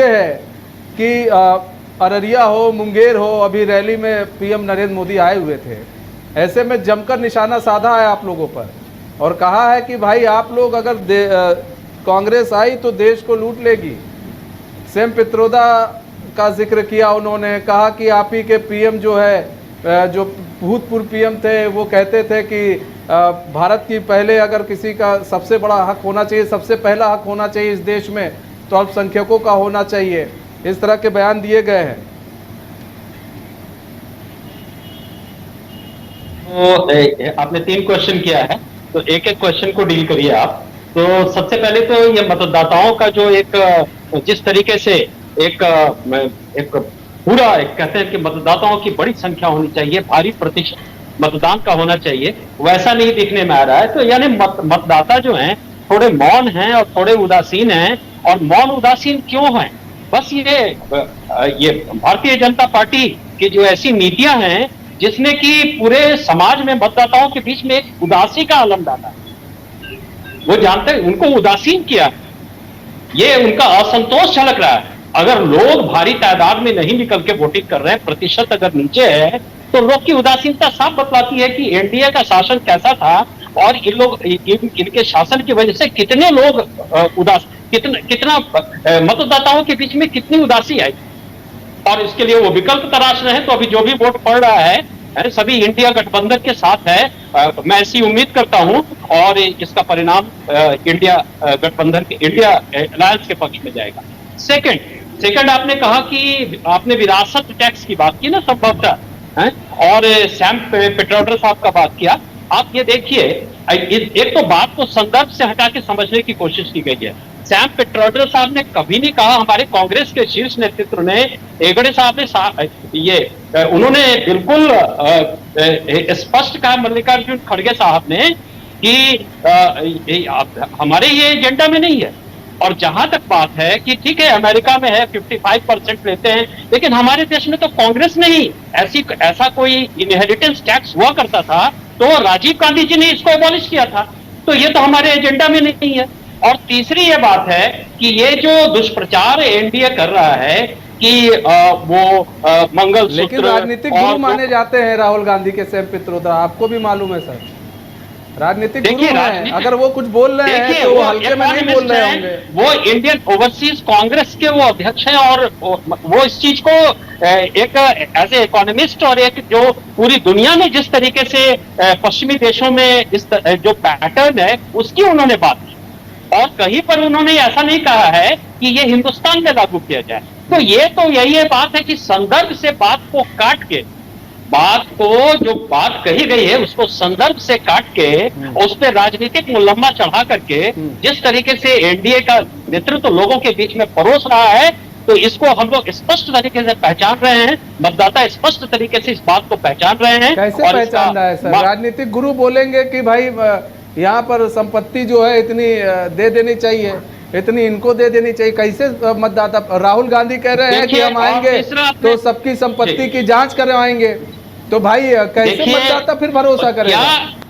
है कि अररिया हो, मुंगेर हो, अभी रैली में पीएम नरेंद्र मोदी आए हुए थे। ऐसे में जमकर निशाना साधा है आप लोगों पर और कहा है कि भाई आप लोग अगर कांग्रेस आई तो देश को लूट लेगी। सैम पित्रोदा का जिक्र किया उन्होंने, कहा कि आप ही के पीएम जो है, जो भूतपूर्व पीएम थे, वो कहते थे कि भारत की पहले अगर किसी का सबसे बड़ा हक होना चाहिए, सबसे पहला हक होना चाहिए इस देश में तो अल्पसंख्यकों का होना चाहिए। इस तरह के बयान दिए गए हैं। तो आपने 3 क्वेश्चन किया है, तो एक एक क्वेश्चन को डील करिए आप। तो सबसे पहले तो ये मतदाताओं का जो एक जिस तरीके से एक पूरा कहते हैं कि मतदाताओं की बड़ी संख्या होनी चाहिए, भारी प्रतिशत मतदान का होना चाहिए, वैसा नहीं दिखने में आ रहा है। तो यानी मतदाता जो हैं थोड़े मौन हैं और थोड़े उदासीन हैं। और मौन उदासीन क्यों हैं? बस ये भारतीय जनता पार्टी की जो ऐसी नीतियां हैं जिसने कि पूरे समाज में मतदाताओं के बीच में एक उदासी का आलम डाला है। वो जानते हैं उनको उदासीन किया, ये उनका असंतोष झलक रहा है। अगर लोग भारी तादाद में नहीं निकल के वोटिंग कर रहे हैं, प्रतिशत अगर नीचे है, तो लोग की उदासीनता साफ बतलाती है कि एनडीए का शासन कैसा था और इनके शासन की वजह से कितने लोग कितना मतदाताओं के बीच में कितनी उदासी आई। और इसके लिए वो विकल्प तलाश रहे हैं। तो अभी जो भी वोट पड़ रहा है सभी इंडिया गठबंधन के साथ है। मैं ऐसी उम्मीद करता हूं और इसका इंडिया गठबंधन के इंडिया अलायंस के पक्ष में जाएगा। सेकंड आपने कहा कि आपने विरासत टैक्स की बात की ना संभवतः, और सैम पित्रोदा साहब का बात किया। आप ये देखिए, एक तो बात को संदर्भ से हटा के समझने की कोशिश की गई है। सैम पित्रोदा साहब ने कभी नहीं कहा, हमारे कांग्रेस के शीर्ष नेतृत्व ने, हेगड़े साहब ने उन्होंने बिल्कुल स्पष्ट कहा, मल्लिकार्जुन खड़गे साहब ने, कि हमारे ये एजेंडा में नहीं है। और जहां तक बात है कि ठीक है अमेरिका में है 55% लेते हैं, लेकिन हमारे देश में तो कांग्रेस ने ही ऐसा कोई इनहेरिटेंस टैक्स हुआ करता था तो राजीव गांधी जी ने इसको एबॉलिश किया था। तो ये तो हमारे एजेंडा में नहीं है। और तीसरी ये बात है कि ये जो दुष्प्रचार एनडीए कर रहा है कि वो मंगलसूत्र, लेकिन राजनीतिक गुरु माने जाते हैं राहुल गांधी के सैम पित्रोदा, आपको भी मालूम है सर, राजनीतिक गुरु हैं। अगर वो कुछ बोल रहे हैं तो वो हल्के में नहीं बोल रहे होंगे। वो इंडियन ओवरसीज कांग्रेस के वो अध्यक्ष हैं और वो इस चीज को एक एज ए इकोनॉमिस्ट और एक जो पूरी दुनिया में जिस तरीके से पश्चिमी देशों में इस जो पैटर्न है उसकी उन्होंने बात की। और कहीं पर उन्होंने ऐसा नहीं कहा है कि ये हिंदुस्तान में लागू किया जाए। तो यही बात है कि संदर्भ से बात को काट के, जो बात कही गई है उसको संदर्भ से काट के उस पर राजनीतिक मुलम्मा चढ़ा करके जिस तरीके से एनडीए का नेतृत्व लोगों के बीच में परोस रहा है, तो इसको हम लोग स्पष्ट तरीके से पहचान रहे हैं। मतदाता स्पष्ट तरीके से इस बात को पहचान रहे हैं। कैसे पहचान रहा है सर? राजनीतिक गुरु बोलेंगे कि भाई यहाँ पर संपत्ति जो है इतनी दे देनी चाहिए, इतनी इनको दे देनी चाहिए। कैसे मतदाता? राहुल गांधी कह रहे हैं कि हम आएंगे तो सबकी संपत्ति की जांच करवाएंगे, तो भाई कैसे मतदाता फिर भरोसा करेगा?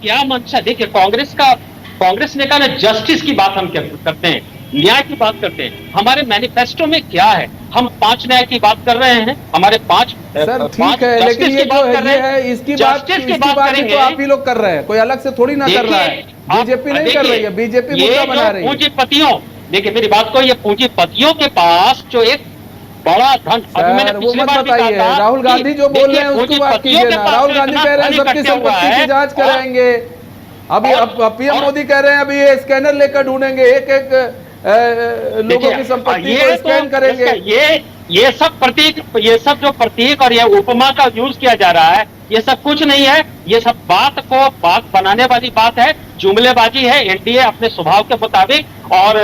क्या मंशा? देखिए, कांग्रेस ने कहा ना, जस्टिस की बात हम करते हैं, न्याय की बात करते हैं। हमारे मैनिफेस्टो में क्या है? हम 5 न्याय की बात कर रहे हैं, हमारे 5 सर ठीक है, लेकिन ये जो है इसकी बात तो आप ही लोग कर रहे हैं, कोई अलग से थोड़ी ना कर रहा है। बीजेपी नहीं कर रही है, बीजेपी मुद्दा बना रही है। पूंजीपतियों, देखिए मेरी बात को, ये पूंजीपतियों के पास जो एक बड़ा धन, अभी मैंने पिछली बार बताइए, राहुल गांधी जो बोल रहे हैं उसको बात कीजिए ना। राहुल गांधी कह रहे हैं सबकी संपत्ति की जांच कराएंगे। अभी पीएम मोदी कह रहे हैं अभी ये स्कैनर लेकर ढूंढेंगे, एक एक लोगों की संपत्ति को स्कैन करेंगे। ये सब जो प्रतीक और ये उपमा का यूज किया जा रहा है, ये सब कुछ नहीं है। ये सब बात बनाने वाली बात है, जुमलेबाजी है। एनडीए अपने स्वभाव के मुताबिक और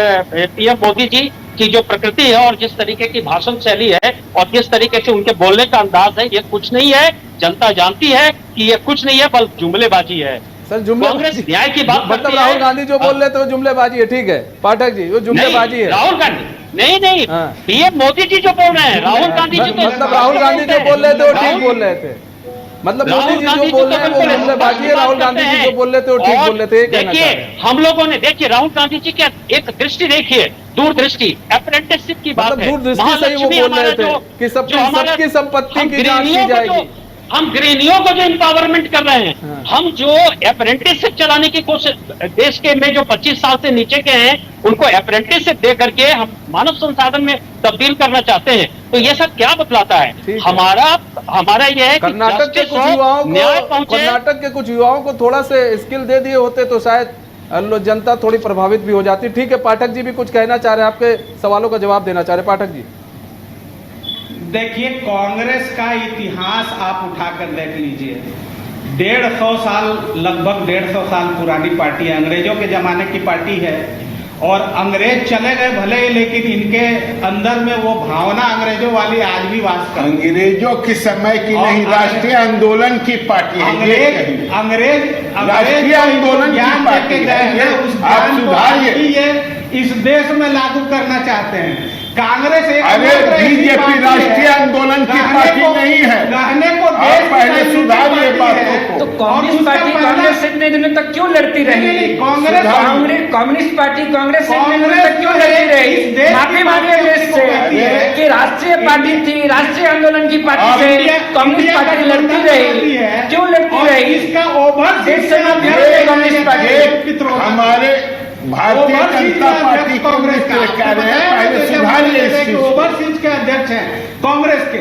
पीएम मोदी जी की जो प्रकृति है और जिस तरीके की भाषण शैली है और जिस तरीके से उनके बोलने का अंदाज है, ये कुछ नहीं है। जनता जानती है कि ये कुछ नहीं है, बल्कि जुमलेबाजी है। सर जुमलेबाजी, न्याय की बात मतलब राहुल गांधी जो बोल रहे थे वो जुमलेबाजी है, ठीक है पाठक जी, वो जुमलेबाजी है। राहुल गांधी नहीं, पीएम मोदी जी जो बोल रहे हैं, राहुल गांधी जी मतलब राहुल गांधी जो बोल रहे थे वो ठीक बोल रहे थे। मतलब मोदी जी जो बोल रहे हैं वो बोलने बाकी है, राहुल गांधी जी जो बोल रहे थे वो ठीक बोल रहे थे, कहना चाह रहे हैं। देखिए हम लोगों ने, देखिए राहुल गांधी जी की एक दृष्टि देखिए, दूरदृष्टि, अप्रेंटिसशिप की बात मतलब है, दूरदृष्टि से ही वो बोल रहे थे कि सबकी संपत्ति की जांच की जाएगी। हम गृहिणियों को जो एम्पावरमेंट कर रहे हैं, हम जो अप्रेंटिसशिप चलाने की कोशिश, देश के में जो 25 साल से नीचे के हैं उनको अप्रेंटिसशिप दे करके हम मानव संसाधन में तब्दील करना चाहते हैं, तो ये सब क्या बतलाता है? हमारा ये है कि कर्नाटक के कुछ युवाओं को, कर्नाटक के कुछ युवाओं को थोड़ा से स्किल दे दिए होते तो शायद जनता थोड़ी प्रभावित भी हो जाती। ठीक है, पाठक जी भी कुछ कहना चाह रहे हैं, आपके सवालों का जवाब देना चाह रहे हैं पाठक जी। देखिए, कांग्रेस का इतिहास आप उठाकर देख लीजिए। 150 साल, लगभग 150 साल पुरानी पार्टी है, अंग्रेजों के जमाने की पार्टी है। और अंग्रेज चले गए भले ही, लेकिन इनके अंदर में वो भावना अंग्रेजों वाली आज भी वास करती है। अंग्रेजों के समय की नहीं, राष्ट्रीय आंदोलन की पार्टी है। अंग्रेज राष्ट्रीय आंदोलन की पार्टी है। आप सुधारिए, ये इस देश में लागू करना चाहते हैं। कांग्रेस एक बीजेपी राष्ट्रीय आंदोलन की पार्टी नहीं है। रहने को आप पहले सुधारिए बातों को। तो कम्युनिस्ट पार्टी कांग्रेस से इतने दिनों तक क्यों लड़ती रही? कम्युनिस्ट पार्टी कांग्रेस से इतने दिनों तक क्यों लड़ती रही? माफी मांगे देश से कि राष्ट्रीय पार्टी थी, राष्ट्रीय आंदोलन की पार्टी से कम्युनिस्ट पार्टी लड़ती रही, क्यों लड़ती रही? इसका ओवर देश से माफी मांगे कम्युनिस्ट पार्टी। हमारे भारतीय जनता पार्टी कांग्रेस के कह रहे हैं, पहले सुधारिए इस चीज। ओवरसीज के अध्यक्ष हैं कांग्रेस के,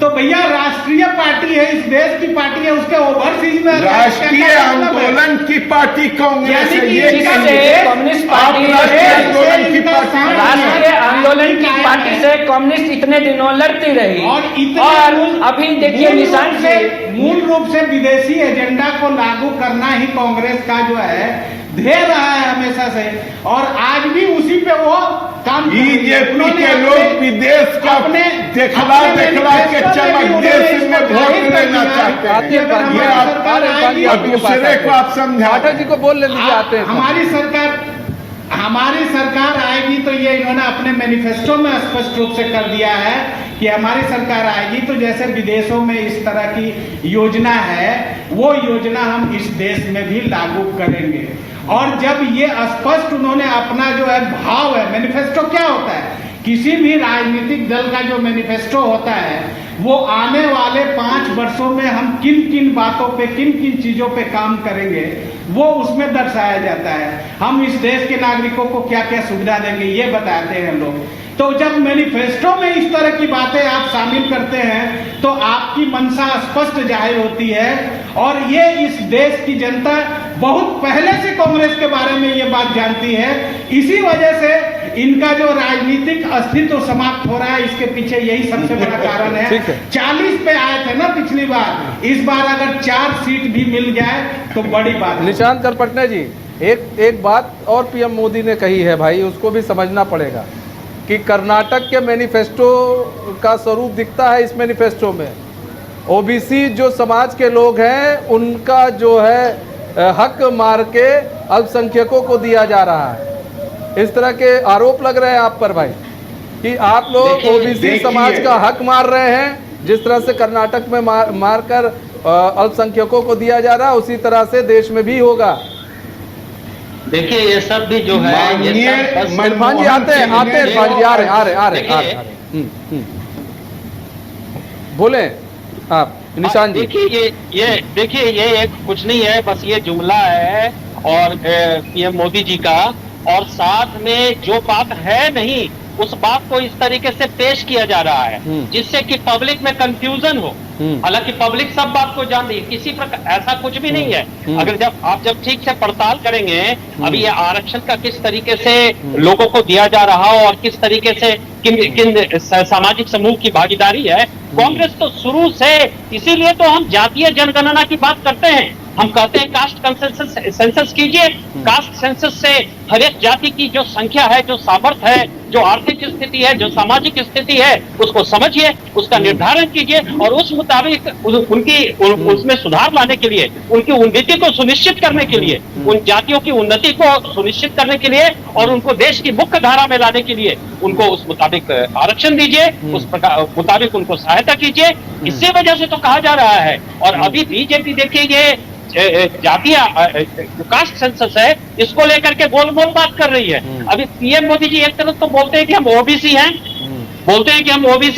तो भैया राष्ट्रीय पार्टी है, इस देश की पार्टी है, उसके ओवरसीज में राष्ट्रीय आंदोलन की पार्टी कांग्रेस है। ये कम्युनिस्ट पार्टी, आंदोलन की पार्टी, राष्ट्रीय आंदोलन की पार्टी से कम्युनिस्ट इतने दिनों लड़ती रही, और अभी देखिए निशान से मूल रूप से विदेशी एजेंडा को लागू करना ही कांग्रेस का जो है ध्येय रहा है हमेशा से, और आज भी उसी पे वो काम। बीजेपी के लोग विदेश का देखला के चमक देश में वोट लेना चाहते हैं। ये दूसरे को आप समझा, पाठक जी को बोल लीजिए। आते हैं हमारी सरकार आएगी तो ये इन्होंने अपने मैनिफेस्टो में स्पष्ट रूप से कर दिया है कि हमारी सरकार आएगी तो जैसे विदेशों में इस तरह की योजना है, वो योजना हम इस देश में भी लागू करेंगे। और जब ये स्पष्ट उन्होंने अपना जो है भाव है, मैनिफेस्टो क्या होता है, किसी भी राजनीतिक दल का जो मैनिफेस्टो होता है वो आने वाले 5 वर्षों में हम किन किन बातों पे, किन किन चीजों पे काम करेंगे, वो उसमें दर्शाया जाता है। हम इस देश के नागरिकों को क्या क्या सुविधा देंगे ये बताते हैं लोग। तो जब मैनिफेस्टो में इस तरह की बातें आप शामिल करते हैं तो आपकी मंशा स्पष्ट जाहिर होती है। और ये इस देश की जनता बहुत पहले से कांग्रेस के बारे में ये बात जानती है, इसी वजह से इनका जो राजनीतिक अस्तित्व समाप्त हो रहा है, इसके पीछे यही सबसे बड़ा कारण है। 40 पे आए थे ना पिछली बार, इस बार अगर 4 सीट भी मिल जाए तो बड़ी बात है। निशांत करपटने जी, एक बात और पीएम मोदी ने कही है भाई, उसको भी समझना पड़ेगा कि कर्नाटक के मैनिफेस्टो का स्वरूप दिखता है इस मैनिफेस्टो में। ओबीसी जो समाज के लोग हैं उनका जो है हक मार के अल्पसंख्यकों को दिया जा रहा है। इस तरह के आरोप लग रहे हैं आप पर भाई कि आप लोग ओबीसी समाज का हक मार रहे हैं। जिस तरह से कर्नाटक में मारकर अल्पसंख्यकों को दिया जा रहा है, उसी तरह से देश में भी होगा। देखिए ये सब भी जो है, इरफान जी आते हैं इरफान जी, आ रहे बोले आप निशान जी। देखिए ये एक कुछ नहीं है, बस ये जुमला है और पीएम मोदी जी का, और साथ में जो बात है नहीं उस बात को इस तरीके से पेश किया जा रहा है जिससे कि पब्लिक में कंफ्यूजन हो। हालांकि पब्लिक सब बात को जान रही है, किसी प्रकार ऐसा कुछ भी नहीं है। अगर जब ठीक से पड़ताल करेंगे अभी ये आरक्षण का किस तरीके से लोगों को दिया जा रहा हो और किस तरीके से किन सामाजिक समूह की भागीदारी है। कांग्रेस तो शुरू से, इसीलिए तो हम जातीय जनगणना की बात करते हैं। हम कहते हैं कास्ट सेंसस कीजिए। कास्ट सेंसस से हर एक जाति की जो संख्या है, जो सामर्थ्य है, जो आर्थिक स्थिति है, जो सामाजिक स्थिति है, उसको समझिए, उसका निर्धारण कीजिए और उस मुताबिक उसमें सुधार लाने के लिए, उनकी उन्नति को सुनिश्चित करने के लिए, उन जातियों की उन्नति को सुनिश्चित करने के लिए और उनको देश की मुख्य धारा में लाने के लिए उनको उस मुताबिक आरक्षण दीजिए, उस प्रकार मुताबिक उनको सहायता कीजिए। इसी वजह से तो कहा जा रहा है। और अभी बीजेपी देखिए ये जातीय कास्ट सेंसस है, इसको लेकर के गोलमोल बात कर रही है। अभी पीएम मोदी जी एक तरफ तो बोलते हैं कि हम ओबीसी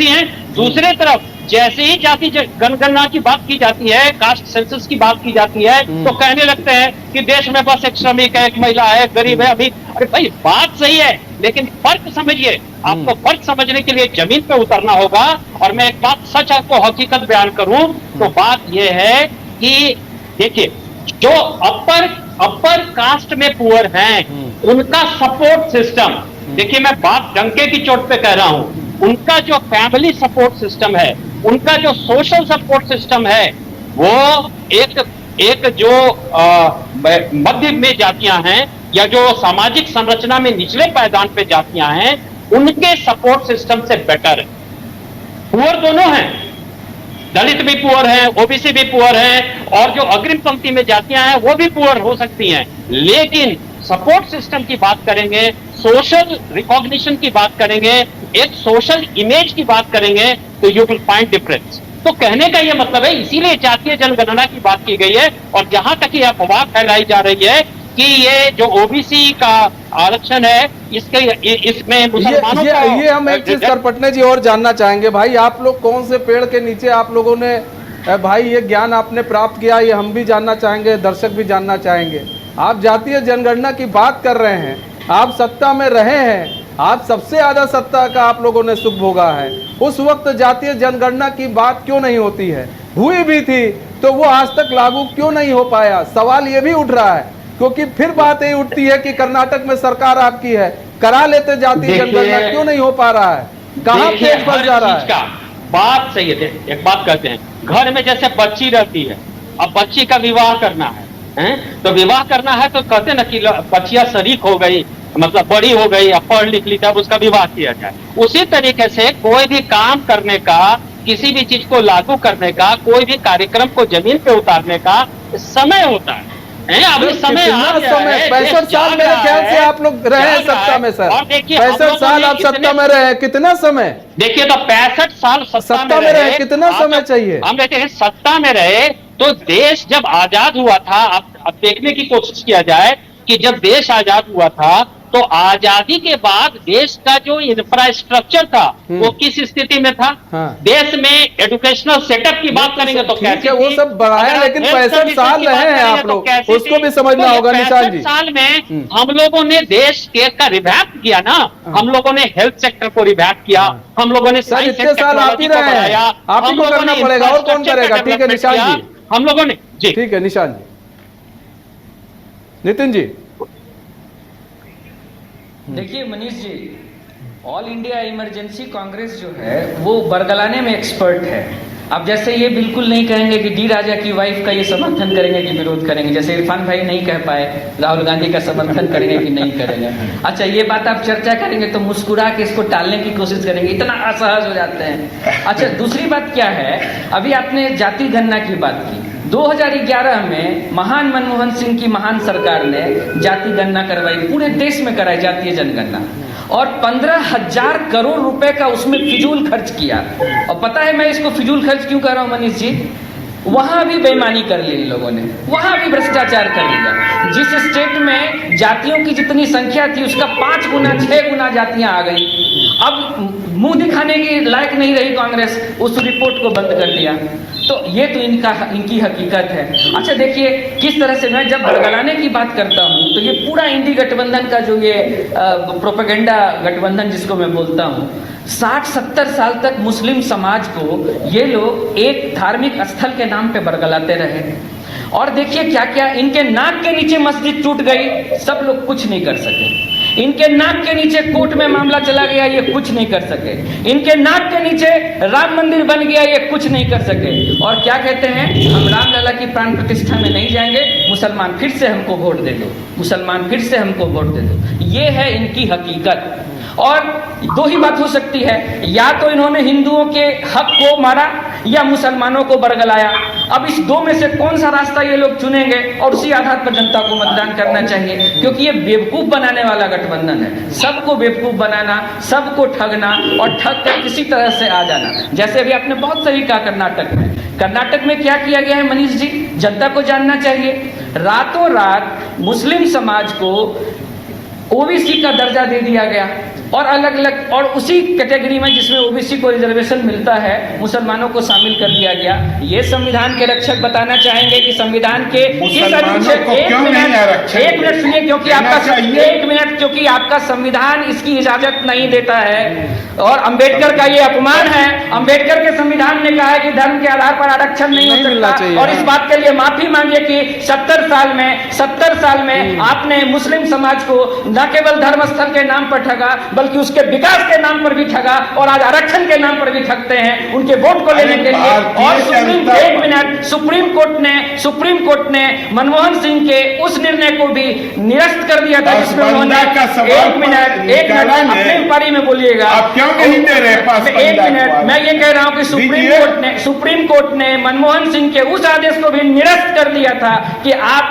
हैं, दूसरे तरफ जैसे ही जाति जनगणना की बात की जाती है, कास्ट सेंसस की बात की जाती है, तो कहने लगते हैं कि देश में बस एक श्रमिक है, एक महिला है, गरीब है, अभी। अरे भाई बात सही है, लेकिन फर्क समझिए। आपको फर्क समझने के लिए जमीन पे उतरना होगा। और मैं एक बात सच आपको हकीकत बयान करूं तो बात यह है कि देखिए, जो अपर कास्ट में पुअर हैं, उनका सपोर्ट सिस्टम, देखिए मैं बात डंके की चोट पे कह रहा हूं, उनका जो फैमिली सपोर्ट सिस्टम है, उनका जो सोशल सपोर्ट सिस्टम है, वो एक जो मध्य में जातियां हैं या जो सामाजिक संरचना में निचले पायदान पे जातियां हैं, उनके सपोर्ट सिस्टम से बेटर है। पुअर दोनों हैं, दलित भी पुअर है, ओबीसी भी पुअर है, और जो अग्रिम पंक्ति में जातियां हैं वो भी पुअर हो सकती हैं। लेकिन सपोर्ट सिस्टम की बात करेंगे, सोशल रिकॉग्निशन की बात करेंगे, एक सोशल इमेज की बात करेंगे, तो यू विल फाइंड डिफरेंस। तो कहने का यह मतलब है, इसीलिए जातीय जनगणना की बात की गई है। और जहां तक ये अफवाह फैलाई जा रही है कि ये जो ओबीसी का आरक्षण है, इसमें मुसलमानों का, ये हम एक चीज करपटने जी और जानना चाहेंगे भाई, आप लोग कौन से पेड़ के नीचे आप लोगों ने भाई ये ज्ञान आपने प्राप्त किया, ये हम भी जानना चाहेंगे, दर्शक भी जानना चाहेंगे। आप जातीय जनगणना की बात कर रहे हैं, आप सत्ता में रहे हैं, आप सबसे ज्यादा सत्ता का आप लोगों ने सुख भोगा है। उस वक्त जातीय जनगणना की बात क्यों नहीं होती है? हुई भी थी तो वो आज तक लागू क्यों नहीं हो पाया? सवाल ये भी उठ रहा है, क्योंकि फिर बात यही उठती है कि कर्नाटक में सरकार आपकी है, करा लेते जातीय जनगणना, क्यों नहीं हो पा रहा है? कहाँ पेच फंस जा रहा है? बात सही है। एक बात कहते हैं, घर में जैसे बच्ची रहती है, अब बच्ची का विवाह करना है, तो विवाह करना है तो कहते ना कि बच्चियां शरीक हो गई, मतलब बड़ी हो गई, अब पढ़ लिख ली, तब उसका विवाह किया जाए। उसी तरीके से कोई भी काम करने का, किसी भी चीज को लागू करने का, कोई भी कार्यक्रम को जमीन पे उतारने का समय होता है। अभी समय 65 साल मेरे ख्याल से आप लोग रहे सत्ता में सर। और देखिए 65 साल आप सत्ता में रहे, कितना समय? देखिए तो 65 साल सत्ता में रहे, कितना समय चाहिए? हम कहते हैं सत्ता में रहे तो देश जब आजाद हुआ था, अब देखने की कोशिश किया जाए कि जब देश आजाद हुआ था तो आजादी के बाद देश का जो इंफ्रास्ट्रक्चर था वो किस स्थिति में था? हाँ। देश में एजुकेशनल सेटअप की बात करेंगे तो कैसे? वो सब बढ़ाया, लेकिन 65 साल रहे हैं आप लोग, उसको भी समझना होगा निशान जी। 65 साल में हम लोगों ने देश का रिवैम्प किया ना, हम लोगों ने हेल्थ सेक्टर को रिवैम्प किया, हम लोगों ने साइंस इतने साल आप ही रहे हैं, आप ही को करना पड़ेगा, और कौन करेगा? ठीक है निशान जी, हम लोगों ने जी, ठीक है निशान जी। नितिन जी देखिए Manish ji, all India emergency Congress जो है वो बरगलाने में एक्सपर्ट है। अब जैसे ये बिल्कुल नहीं कहेंगे कि डी राजा की वाइफ का ये समर्थन करेंगे कि विरोध करेंगे, जैसे इरफान भाई नहीं कह पाए राहुल गांधी का समर्थन करेंगे कि नहीं करेंगे। अच्छा ये बात आप चर्चा करेंगे तो मुस्कुरा के इसको टालने की कोशिश करेंगे, इतना असहज हो जाते हैं। अच्छा दूसरी बात क्या है, अभी आपने जाति गणना की बात की, 2011 में महान मनमोहन सिंह की महान सरकार ने जाति गणना करवाई, पूरे देश में कराई जातीय जनगणना, और 15,000 करोड़ रुपए का उसमें फिजूल खर्च किया। और पता है मैं इसको फिजूल खर्च क्यों कर रहा हूं मनीष जी? वहां भी बेईमानी कर ली इन लोगों ने, वहां भी भ्रष्टाचार कर लिया। जिस स्टेट में जातियों की जितनी संख्या थी उसका 5 गुना 6 गुना जातियां आ गई। अब मुंह दिखाने की लायक नहीं रही कांग्रेस, उस रिपोर्ट को बंद कर दिया। तो ये तो इनकी हकीकत है। अच्छा देखिए किस तरह से, मैं जब बरगलाने की बात करता हूँ तो ये पूरा इंडी गठबंधन का जो ये प्रोपेगेंडा गठबंधन जिसको मैं बोलता हूँ, 60-70 साल तक मुस्लिम समाज को ये लोग एक धार्मिक स्थल के नाम पे बरगलाते रहे। और देखिए क्या क्या इनके नाक के नीचे मस्जिद टूट गई, सब लोग कुछ नहीं कर सके। इनके नाक के नीचे कोर्ट में मामला चला गया, ये कुछ नहीं कर सके। इनके नाक के नीचे राम मंदिर बन गया, ये कुछ नहीं कर सके। और क्या कहते हैं, हम रामलला की प्राण प्रतिष्ठा में नहीं जाएंगे, मुसलमान फिर से हमको वोट दे दो, मुसलमान फिर से हमको वोट दे दो। ये है इनकी हकीकत। और दो ही बात हो सकती है, या तो इन्होंने हिंदुओं के हक को मारा या मुसलमानों को बरगलाया। अब इस दो में से कौन सा रास्ता ये लोग चुनेंगे, और उसी आधार पर जनता को मतदान करना चाहिए, क्योंकि ये बेवकूफ बनाने वाला गठबंधन है। सबको बेवकूफ बनाना, सबको ठगना और ठग कर किसी तरह से आ जाना। जैसे अभी आपने बहुत सही कहा, कर्नाटक में क्या किया गया है मनीष जी, जनता को जानना चाहिए। रातों रात मुस्लिम समाज को ओबीसी का दर्जा दे दिया गया, और अलग अलग, और उसी कैटेगरी में जिसमें ओबीसी को रिजर्वेशन मिलता है, मुसलमानों को शामिल कर दिया गया। ये संविधान के रक्षक बताना चाहेंगे कि संविधान के किस अनुच्छेद, एक मिनट सुनिए, क्योंकि आपका एक मिनट, क्योंकि आपका संविधान इसकी इजाजत नहीं देता है, और अंबेडकर का ये अपमान है। अंबेडकर के संविधान ने कहा है कि धर्म के आधार पर आरक्षण नहीं हो सकता, और इस बात के लिए माफी मांगिए कि 70 साल में आपने मुस्लिम समाज को न केवल धर्म स्थल के नाम पर ठगा, बल्कि उसके विकास के नाम पर भी ठगा, और आज आरक्षण के नाम पर भी ठगते हैं उनके वोट को लेने के लिए। और सुप्रीम कोर्ट ने मनमोहन सिंह के उस निर्णय को भी निरस्त कर दिया था, जिसमें उन्होंने एक मिनट अपने पारी में बोलिएगा, आप क्यों नहीं दे रहे? एक मिनट, मैं ये कह रहा हूं कि सुप्रीम कोर्ट ने मनमोहन सिंह के उस आदेश को भी निरस्त कर दिया था कि आप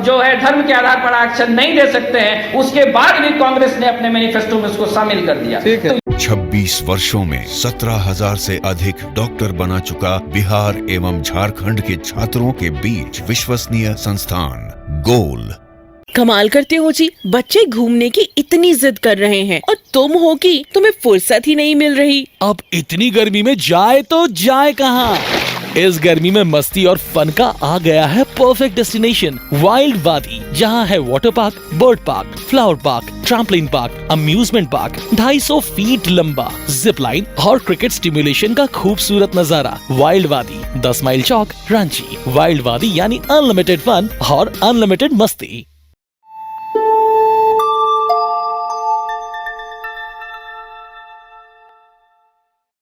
जो है धर्म के आधार पर आरक्षण नहीं दे सकते हैं। उसके बाद भी कांग्रेस ने अपने मैनिफेस्टो में उसको शामिल कर दिया। 26 वर्षों में 17,000 से अधिक डॉक्टर बना चुका बिहार एवं झारखंड के छात्रों के बीच विश्वसनीय संस्थान गोल। कमाल करते हो जी, बच्चे घूमने की इतनी जिद कर रहे हैं और तुम हो कि तुम्हें फुर्सत ही नहीं मिल रही। अब इतनी गर्मी में जाए तो जाए कहाँ? इस गर्मी में मस्ती और फन का आ गया है परफेक्ट डेस्टिनेशन, वाइल्ड वादी, जहाँ है water park, bird park, flower park, trampoline park, amusement park, 250 feet लंबा, जिप लाइन और क्रिकेट स्टिमुलेशन का खूबसूरत नजारा। वाइल्ड वादी, 10 माइल चौक, रांची। वाइल्ड वादी यानी अनलिमिटेड फन और अनलिमिटेड मस्ती।